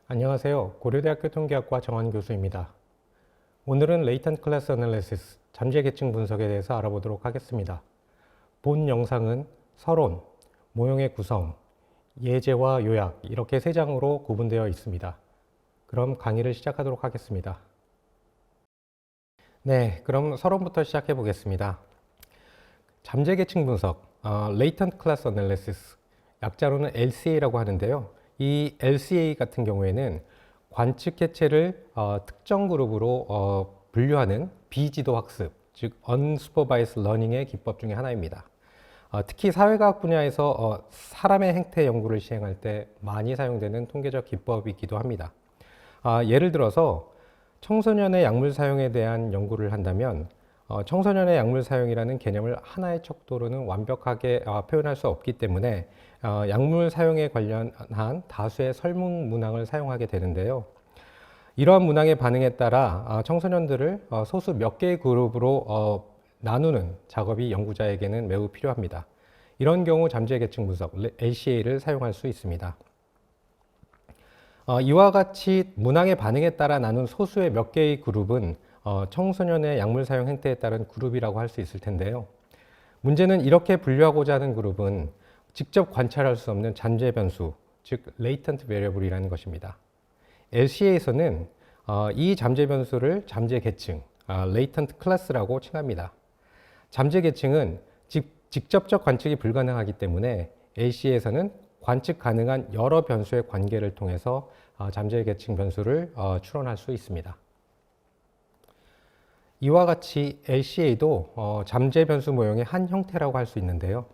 안녕하세요. 고려대학교 통계학과 정환 교수입니다. 오늘은 Latent Class Analysis, 잠재 계층 분석에 대해서 알아보도록 하겠습니다. 본 영상은 서론, 모형의 구성, 예제와 요약 이렇게 세 장으로 구분되어 있습니다. 그럼 강의를 시작하도록 하겠습니다. 네, 그럼 서론부터 시작해 보겠습니다. 잠재 계층 분석, Latent Class Analysis, 약자로는 LCA라고 하는데요. 이 LCA 같은 경우에는 관측 개체를 특정 그룹으로 분류하는 비지도 학습, 즉 Unsupervised Learning의 기법 중에 하나입니다. 특히 사회과학 분야에서 사람의 행태 연구를 시행할 때 많이 사용되는 통계적 기법이기도 합니다. 예를 들어서 청소년의 약물 사용에 대한 연구를 한다면 청소년의 약물 사용이라는 개념을 하나의 척도로는 완벽하게 표현할 수 없기 때문에 약물 사용에 관련한 다수의 설문 문항을 사용하게 되는데요. 이러한 문항의 반응에 따라 청소년들을 소수 몇 개의 그룹으로 나누는 작업이 연구자에게는 매우 필요합니다. 이런 경우 잠재 계층 분석, LCA를 사용할 수 있습니다. 이와 같이 문항의 반응에 따라 나눈 소수의 몇 개의 그룹은 청소년의 약물 사용 행태에 따른 그룹이라고 할 수 있을 텐데요. 문제는 이렇게 분류하고자 하는 그룹은 직접 관찰할 수 없는 잠재 변수, 즉 latent variable이라는 것입니다. LCA에서는 이 잠재 변수를 잠재 계층, latent class라고 칭합니다. 잠재 계층은 직접적 관측이 불가능하기 때문에 LCA에서는 관측 가능한 여러 변수의 관계를 통해서 잠재 계층 변수를 추론할 수 있습니다. 이와 같이 LCA도 잠재 변수 모형의 한 형태라고 할 수 있는데요.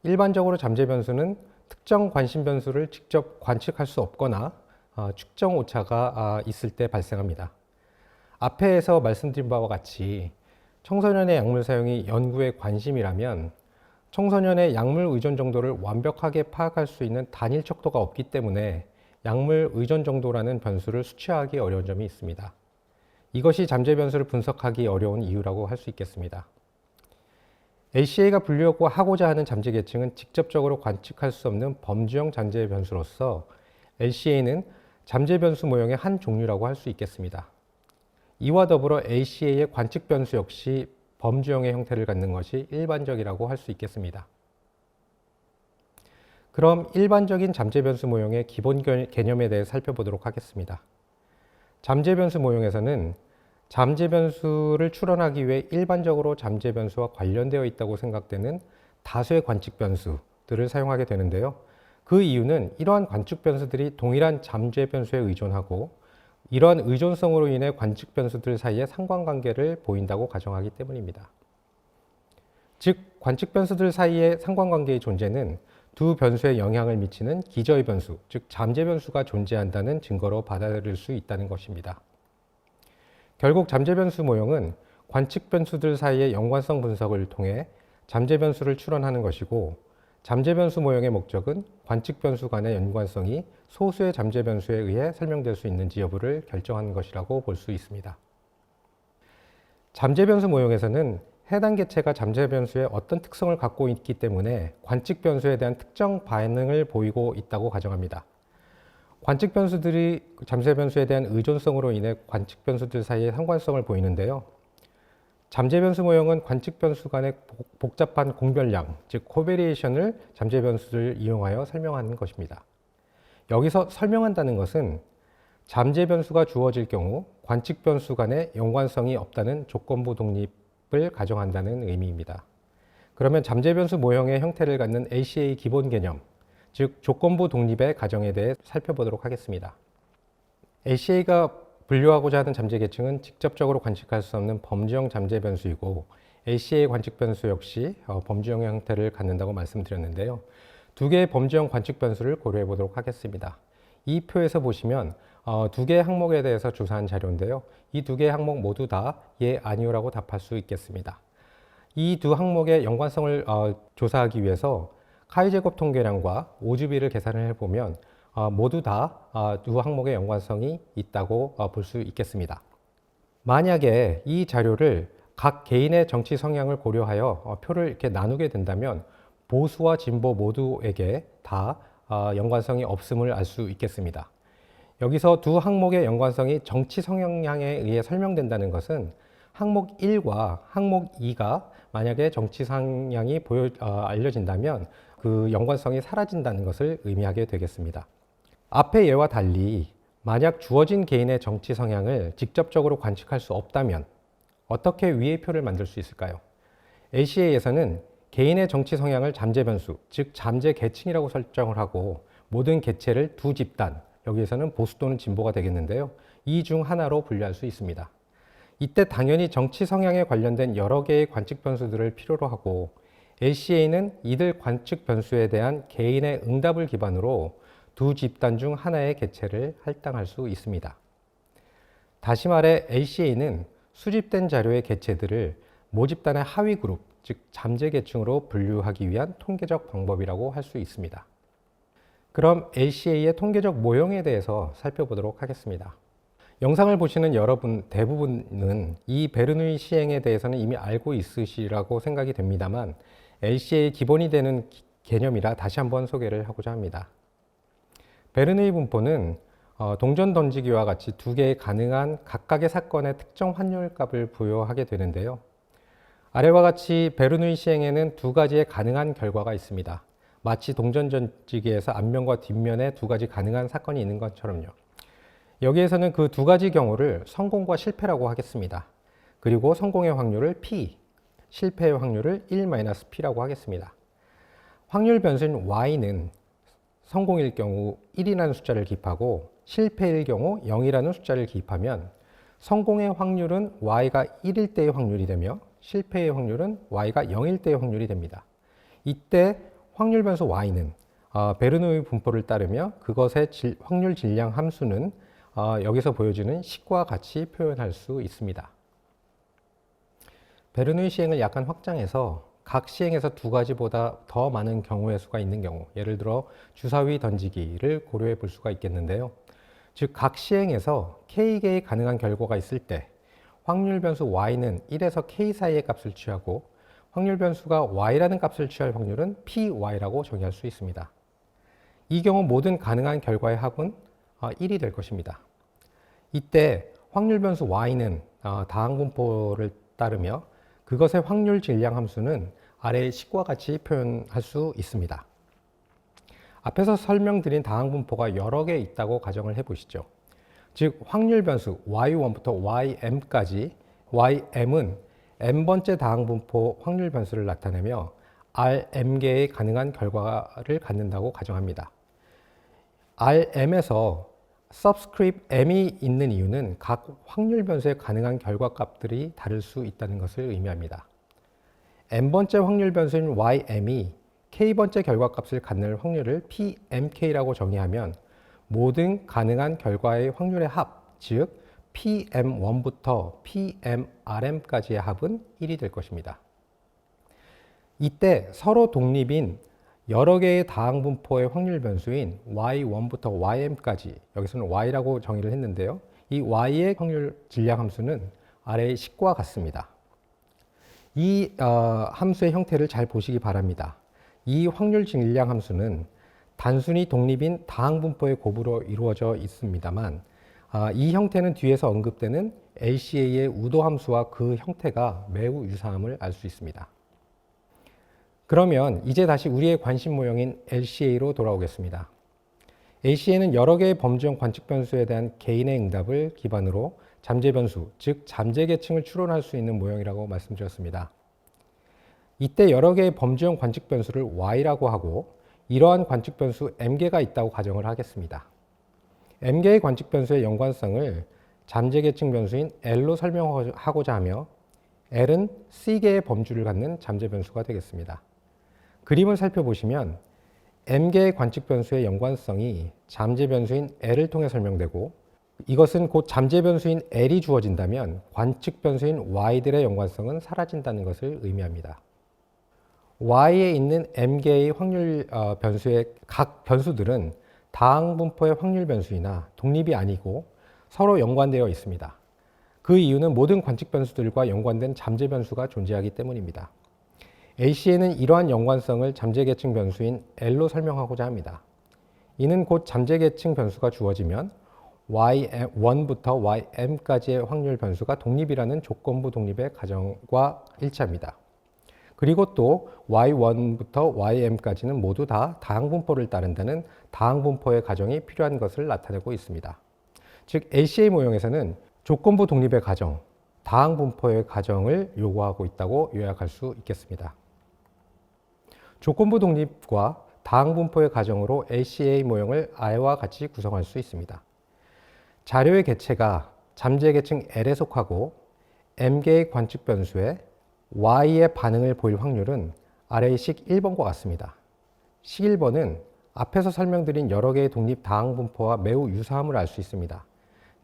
일반적으로 잠재 변수는 특정 관심 변수를 직접 관측할 수 없거나 측정 오차가 있을 때 발생합니다. 앞에서 말씀드린 바와 같이 청소년의 약물 사용이 연구의 관심이라면 청소년의 약물 의존 정도를 완벽하게 파악할 수 있는 단일 척도가 없기 때문에 약물 의존 정도라는 변수를 수치하기 어려운 점이 있습니다. 이것이 잠재 변수를 분석하기 어려운 이유라고 할 수 있겠습니다. LCA가 분류하고자 하는 잠재 계층은 직접적으로 관측할 수 없는 범주형 잠재 변수로서 LCA는 잠재 변수 모형의 한 종류라고 할 수 있겠습니다. 이와 더불어 LCA의 관측 변수 역시 범주형의 형태를 갖는 것이 일반적이라고 할 수 있겠습니다. 그럼 일반적인 잠재 변수 모형의 기본 개념에 대해 살펴보도록 하겠습니다. 잠재 변수 모형에서는 잠재 변수를 추론하기 위해 일반적으로 잠재 변수와 관련되어 있다고 생각되는 다수의 관측 변수들을 사용하게 되는데요. 그 이유는 이러한 관측 변수들이 동일한 잠재 변수에 의존하고 이러한 의존성으로 인해 관측 변수들 사이에 상관관계를 보인다고 가정하기 때문입니다. 즉, 관측 변수들 사이의 상관관계의 존재는 두 변수에 영향을 미치는 기저의 변수, 즉 잠재 변수가 존재한다는 증거로 받아들일 수 있다는 것입니다. 결국 잠재 변수 모형은 관측 변수들 사이의 연관성 분석을 통해 잠재 변수를 추론하는 것이고 잠재 변수 모형의 목적은 관측 변수 간의 연관성이 소수의 잠재 변수에 의해 설명될 수 있는지 여부를 결정하는 것이라고 볼 수 있습니다. 잠재 변수 모형에서는 해당 개체가 잠재 변수의 어떤 특성을 갖고 있기 때문에 관측 변수에 대한 특정 반응을 보이고 있다고 가정합니다. 관측 변수들이 잠재 변수에 대한 의존성으로 인해 관측 변수들 사이의 상관성을 보이는데요. 잠재 변수 모형은 관측 변수 간의 복잡한 공별량, 즉 코베리에이션을 잠재 변수를 이용하여 설명하는 것입니다. 여기서 설명한다는 것은 잠재 변수가 주어질 경우 관측 변수 간의 연관성이 없다는 조건부 독립을 가정한다는 의미입니다. 그러면 잠재 변수 모형의 형태를 갖는 LCA 기본 개념, 즉 조건부 독립의 가정에 대해 살펴보도록 하겠습니다. LCA가 분류하고자 하는 잠재 계층은 직접적으로 관측할 수 없는 범주형 잠재 변수이고 LCA 관측 변수 역시 범주형의 형태를 갖는다고 말씀드렸는데요. 두 개의 범주형 관측 변수를 고려해 보도록 하겠습니다. 이 표에서 보시면 두 개의 항목에 대해서 조사한 자료인데요. 이 두 개의 항목 모두 다 예, 아니오라고 답할 수 있겠습니다. 이 두 항목의 연관성을 조사하기 위해서 카이-제곱 통계량과 오주비를 계산을 해보면 모두 다 두 항목의 연관성이 있다고 볼 수 있겠습니다. 만약에 이 자료를 각 개인의 정치 성향을 고려하여 표를 이렇게 나누게 된다면 보수와 진보 모두에게 다 연관성이 없음을 알 수 있겠습니다. 여기서 두 항목의 연관성이 정치 성향에 의해 설명된다는 것은 항목 1과 항목 2가 만약에 정치 성향이 알려진다면 그 연관성이 사라진다는 것을 의미하게 되겠습니다. 앞의 예와 달리 만약 주어진 개인의 정치 성향을 직접적으로 관측할 수 없다면 어떻게 위의 표를 만들 수 있을까요? ACA에서는 개인의 정치 성향을 잠재 변수, 즉 잠재 계층이라고 설정을 하고 모든 개체를 두 집단, 여기에서는 보수 또는 진보가 되겠는데요. 이 중 하나로 분류할 수 있습니다. 이때 당연히 정치 성향에 관련된 여러 개의 관측 변수들을 필요로 하고 ACA는 이들 관측 변수에 대한 개인의 응답을 기반으로 두 집단 중 하나의 개체를 할당할 수 있습니다. 다시 말해 ACA는 수집된 자료의 개체들을 모집단의 하위 그룹, 즉 잠재 계층으로 분류하기 위한 통계적 방법이라고 할 수 있습니다. 그럼 ACA의 통계적 모형에 대해서 살펴보도록 하겠습니다. 영상을 보시는 여러분 대부분은 이 베르누이 시행에 대해서는 이미 알고 있으시라고 생각이 됩니다만 ACA의 기본이 되는 개념이라 다시 한번 소개를 하고자 합니다. 베르누이 분포는 동전 던지기와 같이 두 개의 가능한 각각의 사건의 특정 환율값을 부여하게 되는데요. 아래와 같이 베르누이 시행에는 두 가지의 가능한 결과가 있습니다. 마치 동전 던지기에서 앞면과 뒷면에 두 가지 가능한 사건이 있는 것처럼요. 여기에서는 그 두 가지 경우를 성공과 실패라고 하겠습니다. 그리고 성공의 확률을 P, 실패의 확률을 1-P라고 하겠습니다. 확률 변수인 Y는 성공일 경우 1이라는 숫자를 기입하고 실패일 경우 0이라는 숫자를 기입하면 성공의 확률은 Y가 1일 때의 확률이 되며 실패의 확률은 Y가 0일 때의 확률이 됩니다. 이때 확률 변수 Y는 베르누이 분포를 따르며 그것의 확률 질량 함수는 여기서 보여주는 식과 같이 표현할 수 있습니다. 베르누이 시행을 약간 확장해서 각 시행에서 두 가지보다 더 많은 경우의 수가 있는 경우, 예를 들어 주사위 던지기를 고려해 볼 수가 있겠는데요. 즉, 각 시행에서 K개의 가능한 결과가 있을 때 확률 변수 Y는 1에서 K 사이의 값을 취하고 확률 변수가 Y라는 값을 취할 확률은 PY라고 정의할 수 있습니다. 이 경우 모든 가능한 결과의 합은 1이 될 것입니다. 이때 확률 변수 Y는 다항 분포를 따르며 그것의 확률 질량 함수는 아래의 식과 같이 표현할 수 있습니다. 앞에서 설명드린 다항 분포가 여러 개 있다고 가정을 해보시죠. 즉 확률 변수 y1부터 ym까지 ym은 m번째 다항 분포 확률 변수를 나타내며 rm개의 가능한 결과를 갖는다고 가정합니다. rm에서 subscript m이 있는 이유는 각 확률 변수의 가능한 결과값들이 다를 수 있다는 것을 의미합니다. n번째 확률 변수인 ym이 k번째 결과값을 갖는 확률을 pmk라고 정의하면 모든 가능한 결과의 확률의 합, 즉 pm1부터 pmrm까지의 합은 1이 될 것입니다. 이때 서로 독립인 여러 개의 다항 분포의 확률 변수인 y1부터 ym까지, 여기서는 y라고 정의를 했는데요. 이 y의 확률 질량 함수는 아래의 식과 같습니다. 이 함수의 형태를 잘 보시기 바랍니다. 이 확률 질량 함수는 단순히 독립인 다항 분포의 곱으로 이루어져 있습니다만 이 형태는 뒤에서 언급되는 ACA의 우도 함수와 그 형태가 매우 유사함을 알 수 있습니다. 그러면 이제 다시 우리의 관심 모형인 LCA로 돌아오겠습니다. ACA는 여러 개의 범주형 관측 변수에 대한 개인의 응답을 기반으로 잠재 변수, 즉 잠재 계층을 추론할 수 있는 모형이라고 말씀드렸습니다. 이때 여러 개의 범주형 관측 변수를 Y라고 하고 이러한 관측 변수 M개가 있다고 가정을 하겠습니다. M개의 관측 변수의 연관성을 잠재 계층 변수인 L로 설명하고자 하며 L은 C개의 범주를 갖는 잠재 변수가 되겠습니다. 그림을 살펴보시면 M개의 관측 변수의 연관성이 잠재 변수인 L을 통해 설명되고 이것은 곧 잠재 변수인 L이 주어진다면 관측 변수인 Y들의 연관성은 사라진다는 것을 의미합니다. Y에 있는 M개의 확률 변수의 각 변수들은 다항 분포의 확률 변수이나 독립이 아니고 서로 연관되어 있습니다. 그 이유는 모든 관측 변수들과 연관된 잠재 변수가 존재하기 때문입니다. ACA는 이러한 연관성을 잠재 계층 변수인 L로 설명하고자 합니다. 이는 곧 잠재 계층 변수가 주어지면 y1부터 ym까지의 확률 변수가 독립이라는 조건부 독립의 가정과 일치합니다. 그리고 또 y1부터 ym까지는 모두 다 다항분포를 따른다는 다항분포의 가정이 필요한 것을 나타내고 있습니다. 즉 ACA 모형에서는 조건부 독립의 가정, 다항분포의 가정을 요구하고 있다고 요약할 수 있겠습니다. 조건부 독립과 다항분포의 가정으로 ACA 모형을 아래와 같이 구성할 수 있습니다. 자료의 개체가 잠재계층 L에 속하고 M개의 관측 변수에 Y의 반응을 보일 확률은 아래의 식 1번과 같습니다. 식 1번은 앞에서 설명드린 여러 개의 독립 다항분포와 매우 유사함을 알 수 있습니다.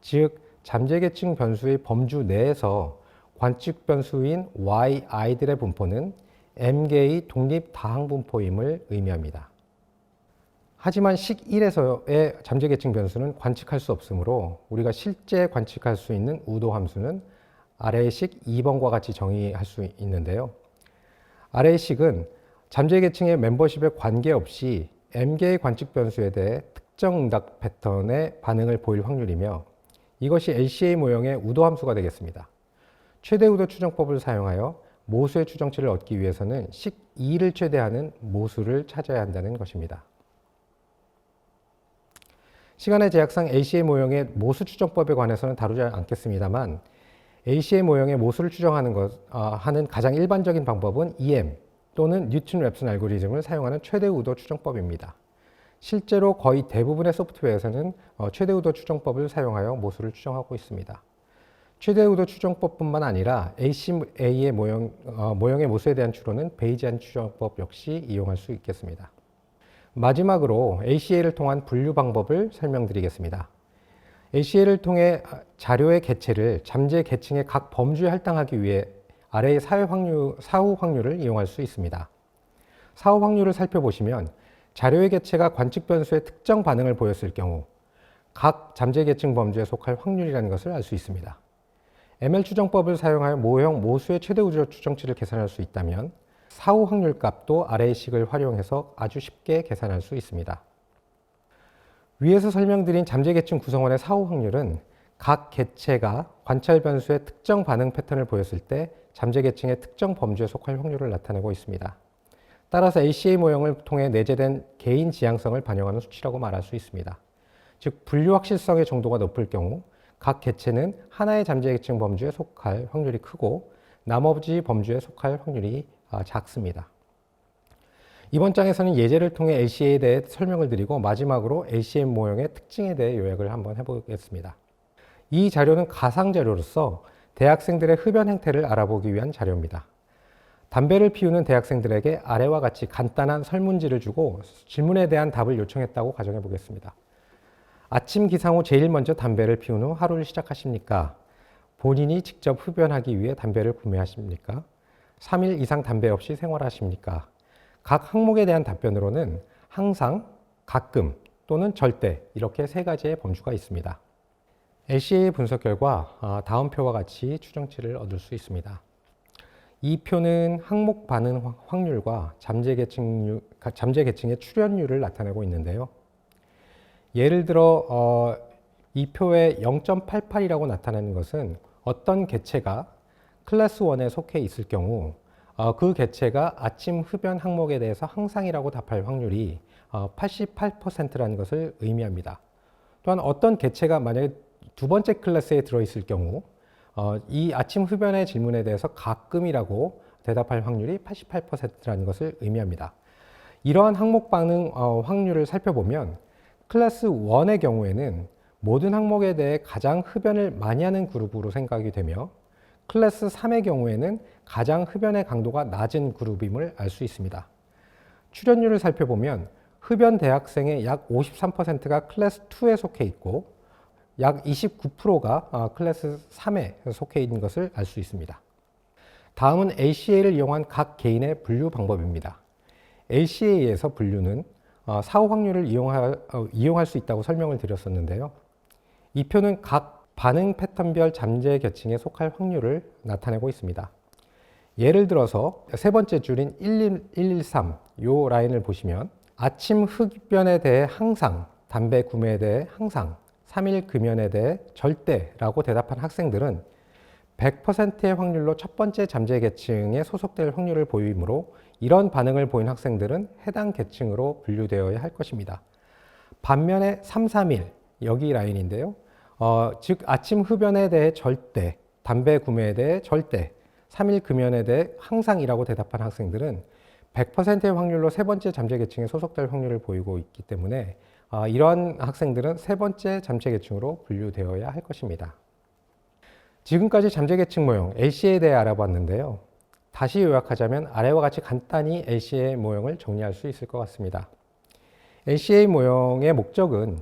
즉, 잠재계층 변수의 범주 내에서 관측 변수인 yi들의 분포는 m개의 독립 다항분포임을 의미합니다. 하지만 식 1에서의 잠재계층 변수는 관측할 수 없으므로 우리가 실제 관측할 수 있는 우도 함수는 아래의 식 2번과 같이 정의할 수 있는데요. 아래의 식은 잠재계층의 멤버십에 관계없이 m개의 관측 변수에 대해 특정 응답 패턴의 반응을 보일 확률이며 이것이 ACA 모형의 우도 함수가 되겠습니다. 최대 우도 추정법을 사용하여 모수의 추정치를 얻기 위해서는 식 2를 최대하는 모수를 찾아야 한다는 것입니다. 시간의 제약상 ACA 모형의 모수 추정법에 관해서는 다루지 않겠습니다만 ACA 모형의 모수를 추정하는 하는 가장 일반적인 방법은 EM 또는 뉴튼-랩슨 알고리즘을 사용하는 최대 우도 추정법입니다. 실제로 거의 대부분의 소프트웨어에서는 최대 우도 추정법을 사용하여 모수를 추정하고 있습니다. 최대 우도 추정법뿐만 아니라 ACA의 모형의 모수에 대한 추론은 베이지안 추정법 역시 이용할 수 있겠습니다. 마지막으로 ACA를 통한 분류 방법을 설명드리겠습니다. ACA를 통해 자료의 개체를 잠재 계층의 각 범주에 할당하기 위해 아래의 사후 확률을 이용할 수 있습니다. 사후 확률을 살펴보시면 자료의 개체가 관측 변수의 특정 반응을 보였을 경우 각 잠재 계층 범주에 속할 확률이라는 것을 알 수 있습니다. ML 추정법을 사용하여 모형 모수의 최대 우조 추정치를 계산할 수 있다면 사후 확률 값도 아래의 식을 활용해서 아주 쉽게 계산할 수 있습니다. 위에서 설명드린 잠재 계층 구성원의 사후 확률은 각 개체가 관찰 변수의 특정 반응 패턴을 보였을 때 잠재 계층의 특정 범주에 속할 확률을 나타내고 있습니다. 따라서 ACA 모형을 통해 내재된 개인 지향성을 반영하는 수치라고 말할 수 있습니다. 즉, 분류 확실성의 정도가 높을 경우 각 개체는 하나의 잠재 계층 범주에 속할 확률이 크고 나머지 범주에 속할 확률이 작습니다. 이번 장에서는 예제를 통해 ACA에 대해 설명을 드리고 마지막으로 ACM 모형의 특징에 대해 요약을 한번 해보겠습니다. 이 자료는 가상 자료로서 대학생들의 흡연 행태를 알아보기 위한 자료입니다. 담배를 피우는 대학생들에게 아래와 같이 간단한 설문지를 주고 질문에 대한 답을 요청했다고 가정해 보겠습니다. 아침 기상 후 제일 먼저 담배를 피운 후 하루를 시작하십니까? 본인이 직접 흡연하기 위해 담배를 구매하십니까? 3일 이상 담배 없이 생활하십니까? 각 항목에 대한 답변으로는 항상, 가끔 또는 절대 이렇게 세 가지의 범주가 있습니다. ACA 분석 결과 다음 표와 같이 추정치를 얻을 수 있습니다. 이 표는 항목 반응 확률과 잠재 계층의 출현율을 나타내고 있는데요. 예를 들어 이 표에 0.88이라고 나타내는 것은 어떤 개체가 클래스 1에 속해 있을 경우 그 개체가 아침 흡연 항목에 대해서 항상이라고 답할 확률이 88%라는 것을 의미합니다. 또한 어떤 개체가 만약에 두 번째 클래스에 들어있을 경우 이 아침 흡연의 질문에 대해서 가끔이라고 대답할 확률이 88%라는 것을 의미합니다. 이러한 항목 반응 확률을 살펴보면 클래스 1의 경우에는 모든 항목에 대해 가장 흡연을 많이 하는 그룹으로 생각이 되며 클래스 3의 경우에는 가장 흡연의 강도가 낮은 그룹임을 알 수 있습니다. 출현율을 살펴보면 흡연 대학생의 약 53%가 클래스 2에 속해 있고 약 29%가 클래스 3에 속해 있는 것을 알 수 있습니다. 다음은 ACA를 이용한 각 개인의 분류 방법입니다. ACA에서 분류는 사후 확률을 이용할 수 있다고 설명을 드렸었는데요. 이 표는 각 반응 패턴별 잠재 계층에 속할 확률을 나타내고 있습니다. 예를 들어서 세 번째 줄인 113, 이 라인을 보시면 아침 흡연에 대해 항상, 담배 구매에 대해 항상 3일 금연에 대해 절대라고 대답한 학생들은 100%의 확률로 첫 번째 잠재 계층에 소속될 확률을 보이므로 이런 반응을 보인 학생들은 해당 계층으로 분류되어야 할 것입니다. 반면에 3, 3일, 여기 라인인데요. 즉 아침 흡연에 대해 절대, 담배 구매에 대해 절대, 3일 금연에 대해 항상이라고 대답한 학생들은 100%의 확률로 세 번째 잠재 계층에 소속될 확률을 보이고 있기 때문에 이러한 학생들은 세 번째 잠재 계층으로 분류되어야 할 것입니다. 지금까지 잠재 계층 모형 LCA에 대해 알아봤는데요. 다시 요약하자면 아래와 같이 간단히 LCA 모형을 정리할 수 있을 것 같습니다. LCA 모형의 목적은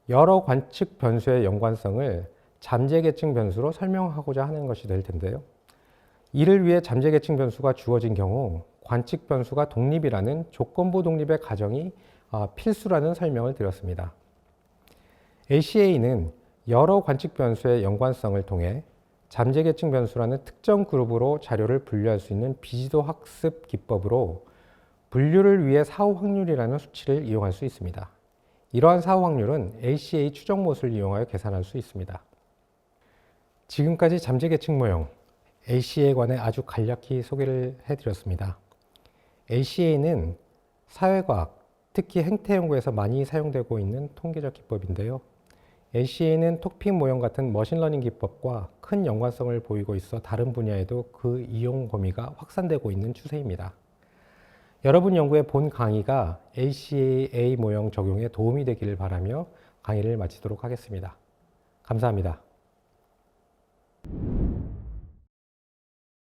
여러 관측 변수의 연관성을 잠재 계층 변수로 설명하고자 하는 것이 될 텐데요. 이를 위해 잠재 계층 변수가 주어진 경우 관측 변수가 독립이라는 조건부 독립의 가정이 필수라는 설명을 드렸습니다. LCA는 여러 관측 변수의 연관성을 통해 잠재 계층 변수라는 특정 그룹으로 자료를 분류할 수 있는 비지도 학습 기법으로 분류를 위해 사후 확률이라는 수치를 이용할 수 있습니다. 이러한 사후 확률은 LCA 추정못을 이용하여 계산할 수 있습니다. 지금까지 잠재 계층 모형 LCA에 관해 아주 간략히 소개를 해드렸습니다. LCA는 사회과학, 특히 행태 연구에서 많이 사용되고 있는 통계적 기법인데요. LCA는 톡픽 모형 같은 머신러닝 기법과 큰 연관성을 보이고 있어 다른 분야에도 그 이용 범위가 확산되고 있는 추세입니다. 여러분 연구의 본 강의가 LCA 모형 적용에 도움이 되기를 바라며 강의를 마치도록 하겠습니다. 감사합니다.